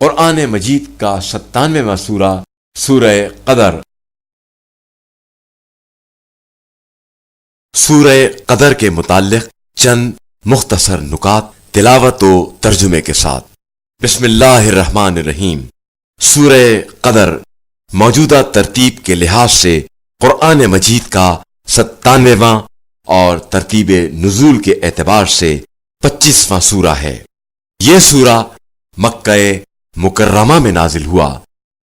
قرآن مجید کا 97واں سورہ سورہ قدر۔ سورہ قدر کے متعلق چند مختصر نکات تلاوت و ترجمے کے ساتھ۔ بسم اللہ الرحمن الرحیم۔ سورہ قدر موجودہ ترتیب کے لحاظ سے قرآن مجید کا 97واں اور ترتیب نزول کے اعتبار سے 25واں سورہ ہے۔ یہ سورہ مکہ مکرمہ میں نازل ہوا۔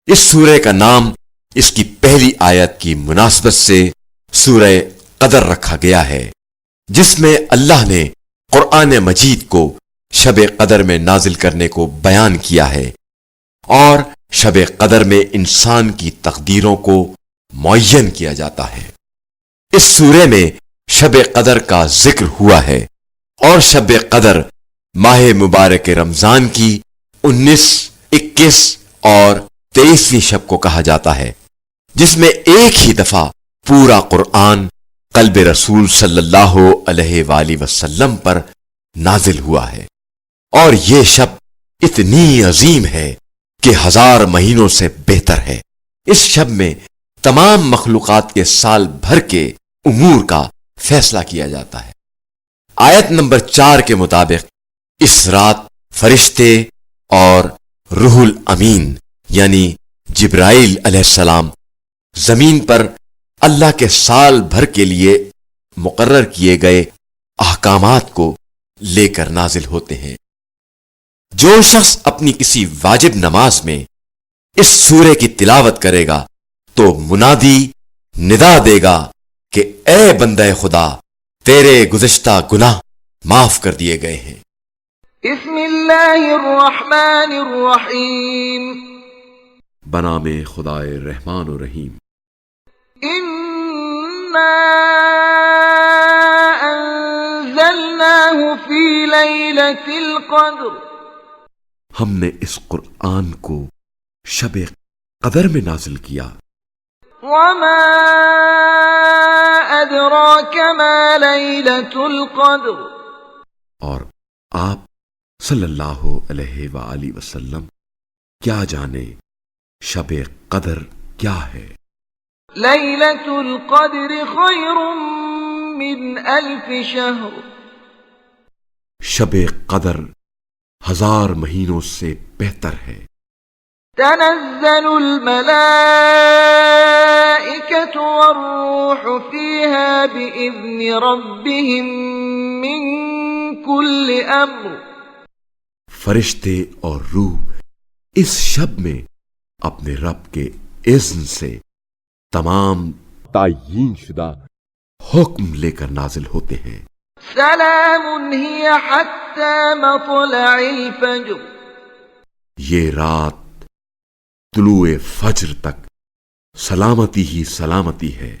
اس سورہ کا نام اس کی پہلی آیت کی مناسبت سے سورہ قدر رکھا گیا ہے، جس میں اللہ نے قرآن مجید کو شب قدر میں نازل کرنے کو بیان کیا ہے، اور شب قدر میں انسان کی تقدیروں کو معین کیا جاتا ہے۔ اس سورہ میں شب قدر کا ذکر ہوا ہے، اور شب قدر ماہ مبارک رمضان کی 19، 21 اور 23ویں شب کو کہا جاتا ہے، جس میں ایک ہی دفعہ پورا قرآن قلب رسول صلی اللہ علیہ وآلہ وسلم پر نازل ہوا ہے، اور یہ شب اتنی عظیم ہے کہ 1000 مہینوں سے بہتر ہے۔ اس شب میں تمام مخلوقات کے سال بھر کے امور کا فیصلہ کیا جاتا ہے۔ آیت نمبر 4 کے مطابق اس رات فرشتے اور روح الامین یعنی جبرائیل علیہ السلام زمین پر اللہ کے سال بھر کے لیے مقرر کیے گئے احکامات کو لے کر نازل ہوتے ہیں۔ جو شخص اپنی کسی واجب نماز میں اس سورے کی تلاوت کرے گا تو منادی ندا دے گا کہ اے بندہ خدا، تیرے گزشتہ گناہ معاف کر دیے گئے ہیں۔ بسم اللہ الرحمن الرحیم۔ بنام خدائے رحمان و رحیم۔ انا انزلناہ فی لیلۃ القدر۔ ہم نے اس قرآن کو شب قدر میں نازل کیا۔ وما ادراک ما لیلۃ القدر۔ اور آپ صلی اللہ علیہ وآلہ وسلم کیا جانے شب قدر کیا ہے؟ لیلۃ القدر خیر من 1000 شہر۔ شب قدر 1000 مہینوں سے بہتر ہے۔ تنزل الملائکة والروح فيها بإذن ربهم من كل امر۔ فرشتے اور روح اس شب میں اپنے رب کے اذن سے تمام تعیین شدہ حکم لے کر نازل ہوتے ہیں۔ سلام هي حتى مطلع الفجر۔ یہ رات طلوع فجر تک سلامتی ہی سلامتی ہے۔